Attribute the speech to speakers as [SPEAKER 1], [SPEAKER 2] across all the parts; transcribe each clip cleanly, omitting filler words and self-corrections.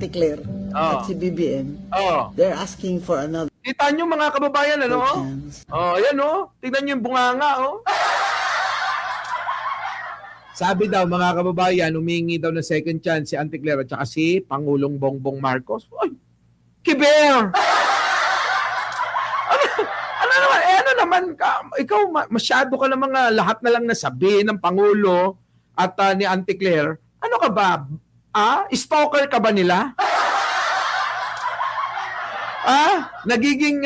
[SPEAKER 1] Auntie Claire at si BBM, they're asking for another
[SPEAKER 2] Kita nyo mga kababayan, ano?
[SPEAKER 1] chance.
[SPEAKER 2] Ayan tingnan nyo yung bunganga, Sabi daw mga kababayan, humingi daw ng second chance si Auntie Claire at saka si Pangulong Bongbong Marcos. Ay, kiber! ano naman, ano naman, ikaw masyado ka na mga lahat na lang nasabihin ng Pangulo at ni Auntie Claire. Ano ka ba? Stalker ka ba nila? Nagiging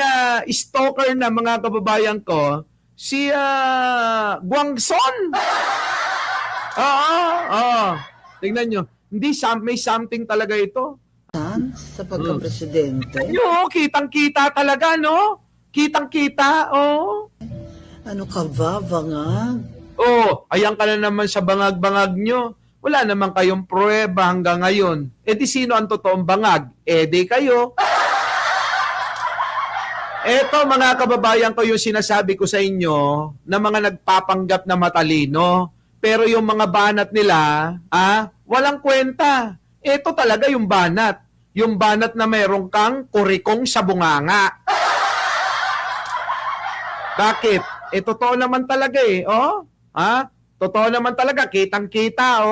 [SPEAKER 2] stalker na mga kababayan ko si Guangson. Tingnan nyo. May something talaga ito.
[SPEAKER 1] Chance sa pagka-presidente.
[SPEAKER 2] Kitang-kita talaga, no? Kitang-kita,
[SPEAKER 1] Ano ka ba, bangag?
[SPEAKER 2] Ayan ka na naman sa bangag-bangag nyo. Wala naman kayong pruweba hanggang ngayon. Di sino ang totoong bangag? Di kayo. Eto mga kababayan ko yung sinasabi ko sa inyo na mga nagpapanggap na matalino. Pero yung mga banat nila, walang kwenta. Ito talaga yung banat. Yung banat na meron kang kurikong sa bunganga. Bakit? Totoo naman talaga Totoo naman talaga. Kitang-kita,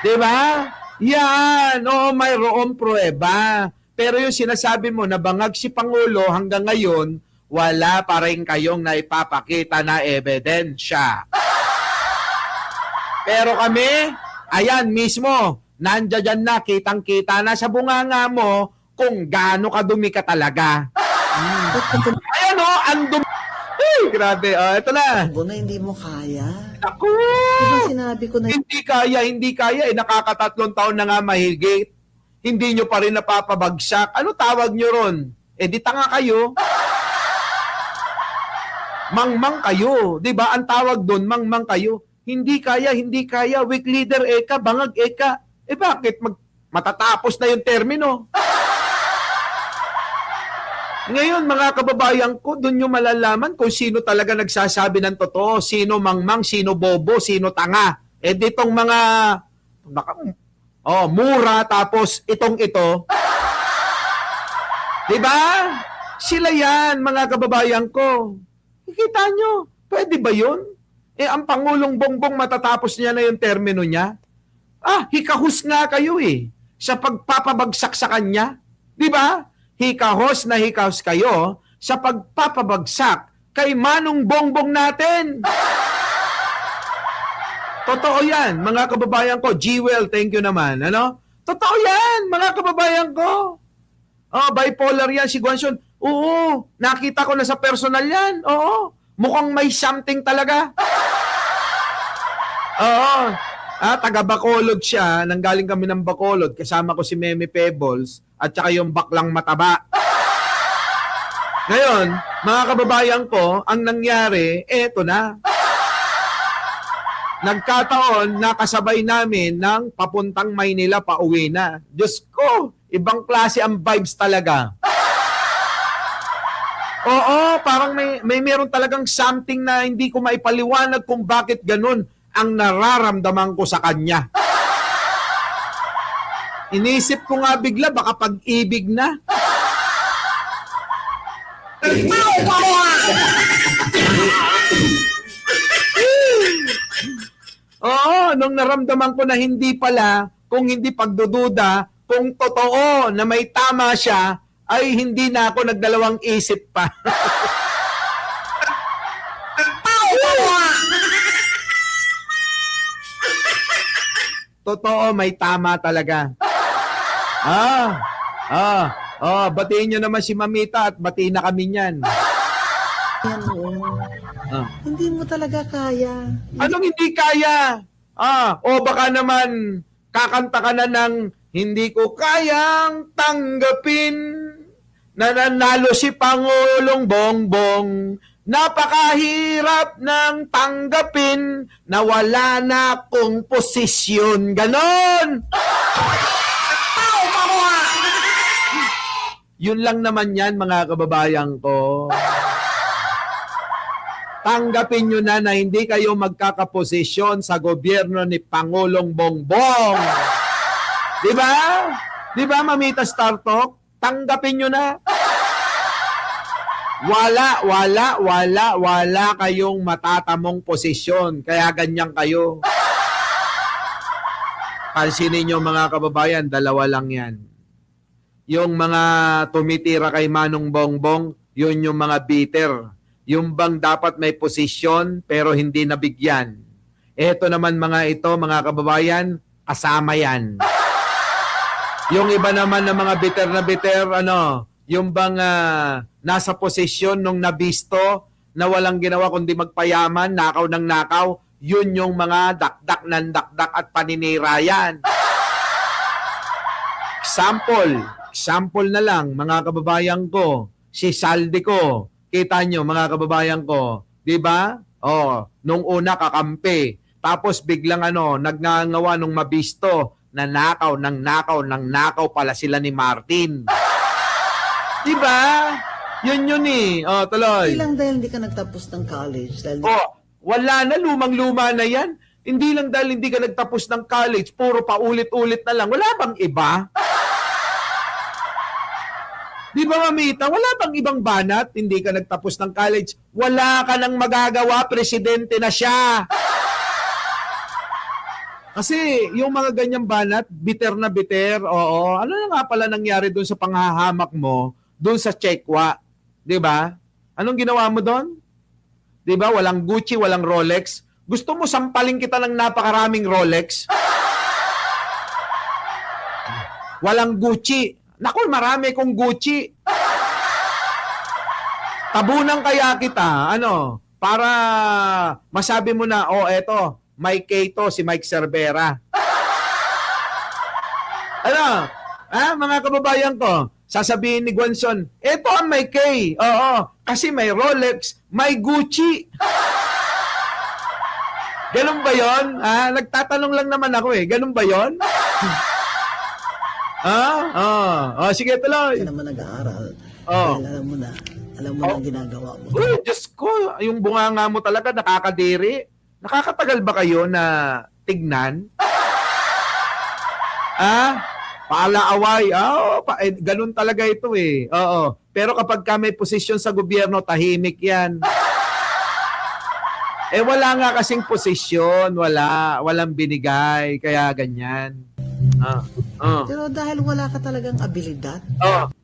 [SPEAKER 2] Diba? Yan. Mayroong pruweba. Pero yung sinasabi mo na bangag si Pangulo hanggang ngayon, wala pa rin kayong naipapakita na ebidensya. Pero kami, ayan mismo, nandiyan na, kitang-kita na sa bunganga mo kung gaano kadumi ka talaga. Ayan ang dumi. Grabe. Ito na.
[SPEAKER 1] Na hindi mo kaya.
[SPEAKER 2] Ako!
[SPEAKER 1] Diba sinabi ko na
[SPEAKER 2] Hindi kaya. Nakakatatlong taon na nga mahigit. Hindi nyo pa rin napapabagsak. Ano tawag nyo ron? Di tanga kayo. Mangmang kayo. Diba? Ang tawag doon, mangmang kayo. Hindi kaya. Weak leader eka, bangag eka. Bakit? Matatapos na yung termino. Ngayon, mga kababayan ko, doon nyo malalaman kung sino talaga nagsasabi ng totoo. Sino mangmang, sino bobo, sino tanga. Ditong mga mura tapos ito. Diba? Sila yan, mga kababayan ko. Kita nyo, pwede ba yun? Ang Pangulong Bongbong matatapos niya na yung termino niya. Hikahus nga kayo sa pagpapabagsak sa kanya. Diba? Hikahos na hikahos kayo sa pagpapabagsak kay Manong Bongbong natin. Totoo yan, mga kababayan ko. Jewel, thank you naman. Totoo yan, mga kababayan ko. Bipolar yan, si Guangson. Oo, nakita ko na sa personal yan. Oo, mukhang may something talaga. Taga Bacolod siya. Nanggaling kami ng Bacolod. Kasama ko si Meme Pebbles at saka yung baklang mataba. Ngayon, mga kababayan ko, ang nangyari, eto na. Nagkataon, nakasabay namin ng papuntang Maynila, pauwi na. Diyos ko, ibang klase ang vibes talaga. Parang may meron talagang something na hindi ko maipaliwanag kung bakit ganun ang nararamdaman ko sa kanya. Inisip ko nga bigla, baka pag-ibig na. Nung naramdaman ko na hindi pala, kung hindi pagdududa, kung totoo na may tama siya, ay hindi na ako nagdalawang isip pa. Totoo, may tama talaga. Batiin nyo naman si Mamita at batiin na kami niyan.
[SPEAKER 1] Hindi mo talaga kaya.
[SPEAKER 2] Anong hindi kaya? Baka naman kakanta ka na ng hindi ko kayang tanggapin na nanalo si Pangulong Bongbong. Napakahirap ng tanggapin na wala na akong posisyon. Ganon! Yun lang naman yan, mga kababayan ko. Tanggapin nyo na hindi kayo magkakaposisyon sa gobyerno ni Pangulong Bongbong. Di ba? Di ba, Mamita Star Talk? Tanggapin nyo na. Wala kayong matatamong posisyon. Kaya ganyan kayo. Pansinin nyo mga kababayan, dalawa lang yan. Yung mga tumitira kay Manong Bongbong, yun yung mga bitter. Yung bang dapat may posisyon pero hindi nabigyan. Eto naman mga ito, mga kababayan, kasama yan. Yung iba naman ng mga bitter na bitter, yung bang nasa posisyon nung nabisto na walang ginawa kundi magpayaman, nakaw ng nakaw, yun yung mga dakdak ng dakdak at paninira yan. Example na lang, mga kababayan ko, si Saldico, kita nyo mga kababayan ko, di ba? Nung una kakampi, tapos biglang nagngangawa nung mabisto, na nakaw pala sila ni Martin. Di ba? Yun eh. Tuloy.
[SPEAKER 1] Hindi lang dahil hindi ka nagtapos ng college. Dahil
[SPEAKER 2] Wala na, lumang-luma na yan. Hindi lang dahil hindi ka nagtapos ng college, puro paulit-ulit na lang. Wala bang iba? Di ba, Mamita? Wala bang ibang banat? Hindi ka nagtapos ng college. Wala ka nang magagawa, presidente na siya. Kasi yung mga ganyang banat, bitter na bitter, oo. Ano na nga pala nangyari doon sa panghahamak mo, doon sa Chekwa? Di ba? Anong ginawa mo doon? Di ba? Walang Gucci, walang Rolex. Gusto mo sampaling kita ng napakaraming Rolex? Walang Gucci. Naku, marami kong Gucci. Tabunan kaya kita, para masabi mo na, eto, Mike Cato, si Mike Cervera. Mga kababayan ko, sasabihin ni Guanzon, eto ang Mike K. Oo, kasi may Rolex, may Gucci. Ganun ba yun? Nagtatanong lang naman ako eh. Ganun ba yun? Sige, tuloy.
[SPEAKER 1] ka naman nag-aaral.
[SPEAKER 2] Oo.
[SPEAKER 1] Dahil alam mo na ang ginagawa mo.
[SPEAKER 2] Uy, Diyos ko, yung bunganga mo talaga nakakadiri. Nakakatagal ba kayo na tignan? Paalaaway. Ganun talaga ito eh. Oo. Pero kapag ka may posisyon sa gobyerno, tahimik yan. Wala nga kasing posisyon. Walang binigay. Kaya ganyan.
[SPEAKER 1] Pero dahil wala ka talagang abilidad.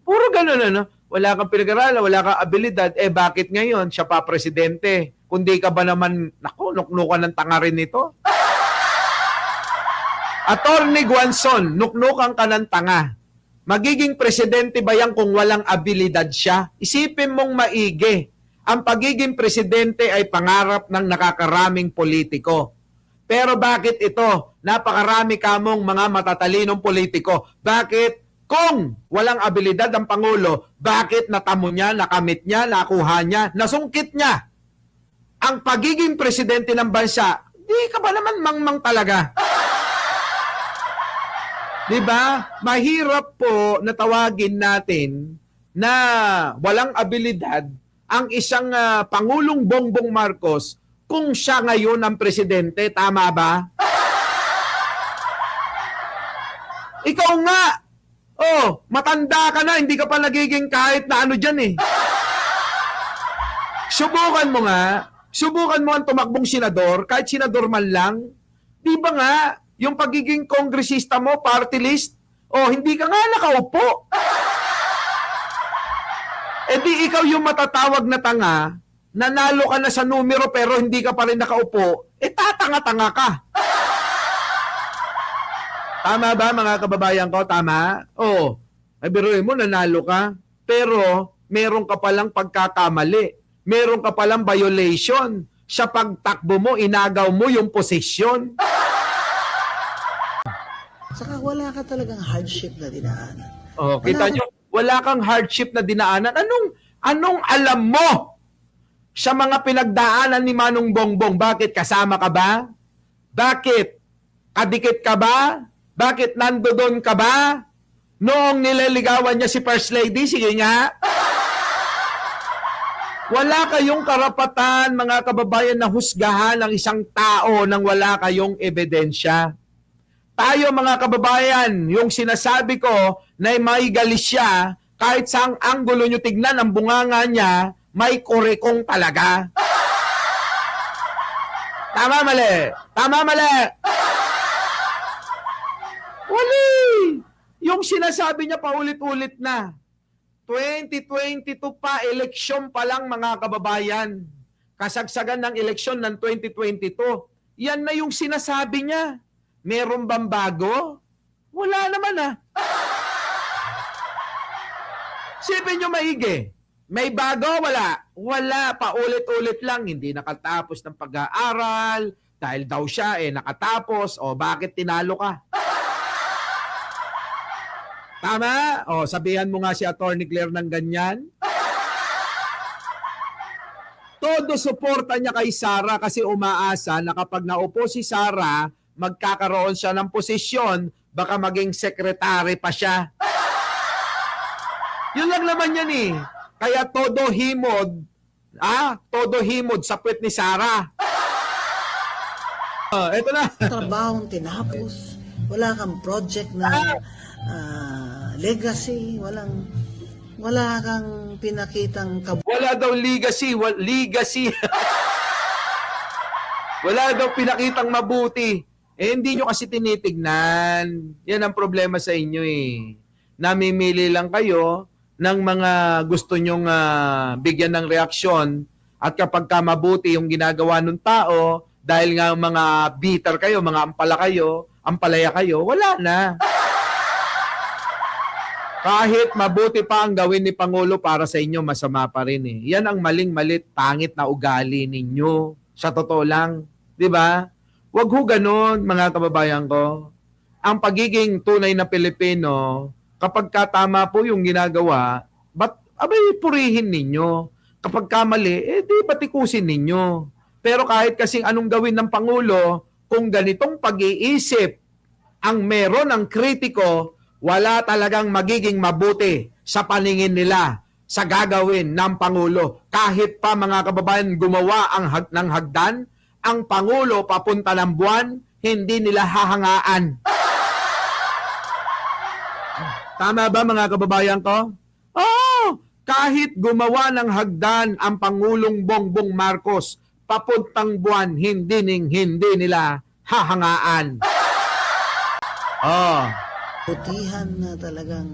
[SPEAKER 2] Puro ganun, Wala kang pinag-aralan, wala kang abilidad. Bakit ngayon siya pa presidente? Kundi ka ba naman, nuknukan ng tanga rin ito? Attorney Guanzon, nuknukan ka ng tanga. Magiging presidente ba yan kung walang abilidad siya? Isipin mong maigi. Ang pagiging presidente ay pangarap ng nakakaraming politiko. Pero bakit ito? Napakarami kamong mga matatalinong politiko. Bakit? Kung walang abilidad ang Pangulo, bakit natamo niya, nakamit niya, nakuha niya, nasungkit niya ang pagiging presidente ng bansa? Di ka ba naman mangmang talaga? Di ba? Mahirap po na tawagin natin na walang abilidad ang isang Pangulong Bongbong Marcos kung siya ngayon ang presidente. Tama ba? Ikaw nga, matanda ka na, hindi ka pa nagiging kahit na dyan eh. Subukan mo ang tumakbong senador, kahit senador man lang. Di ba nga, yung pagiging kongresista mo, party list, hindi ka nga nakaupo. Di ikaw yung matatawag na tanga, nanalo ka na sa numero pero hindi ka pa rin nakaupo, tatanga-tanga ka. Tama ba mga kababayan ko? Tama? Biruin mo, nanalo ka. Pero meron ka palang pagkakamali. Meron ka palang violation. Sa pagtakbo mo, inagaw mo yung posisyon.
[SPEAKER 1] Saka wala ka talagang hardship na dinaanan.
[SPEAKER 2] Kita nyo, wala kang hardship na dinaanan. Anong alam mo sa mga pinagdaanan ni Manong Bongbong? Bakit kasama ka ba? Bakit kadikit ka ba? Bakit nandoon ka ba? Noong nililigawan niya si First Lady, sige nga. Wala kayong karapatan, mga kababayan, na husgahan ang isang tao nang wala kayong ebidensya. tayo mga kababayan, yung sinasabi ko na may galis siya, kahit saang anggulo nyo tignan ang bunganga niya, may kurekong talaga. Tama, mali. Tama, mali. Wali. Yung sinasabi niya paulit-ulit na. 2022 pa, eleksyon pa lang mga kababayan. Kasagsagan ng eleksyon ng 2022. Yan na yung sinasabi niya. Meron bang bago? Wala naman ah. Sipin nyo maigi. May bago? Wala. Wala. Paulit-ulit lang. Hindi nakatapos ng pag-aaral. Dahil daw siya nakatapos. O bakit tinalo ka? Tama? O sabihan mo nga si Attorney Claire ng ganyan. Todo suporta niya kay Sara kasi umaasa na kapag naupo si Sara, magkakaroon siya ng posisyon, baka maging sekretary pa siya. Yun lang naman yan eh. Kaya todo himod sa puwet ni Sara. Eto na.
[SPEAKER 1] Trabahong tinapos, wala kang project na legacy, wala kang pinakitang
[SPEAKER 2] Wala daw legacy. Legacy. Wala daw pinakitang mabuti. Hindi nyo kasi tinitignan. Yan ang problema sa inyo eh. Namimili lang kayo ng mga gusto nyong bigyan ng reaksyon at kapag ka mabuti yung ginagawa ng tao, dahil nga mga bitter kayo, mga ampalaya kayo, wala na. Kahit mabuti pa ang gawin ni Pangulo para sa inyo, masama pa rin eh. Yan ang maling-malit, pangit na ugali ninyo. Sa totoo lang. Di ba? Huwag ho ganun, mga kababayan ko. Ang pagiging tunay na Pilipino, kapag katama po yung ginagawa, abay purihin ninyo. Kapag kamali, di batikusin ninyo. Pero kahit kasing anong gawin ng Pangulo, kung ganitong pag-iisip ang meron ng kritiko, wala talagang magiging mabuti sa paningin nila sa gagawin ng Pangulo. Kahit pa mga kababayan gumawa ng hagdan, ang Pangulo papunta ng buwan, hindi nila hahangaan. Tama ba mga kababayan ko? Oo! Kahit gumawa ng hagdan ang Pangulong Bongbong Marcos, papuntang buwan, hindi nila hahangaan. Oh.
[SPEAKER 1] putihan na talagang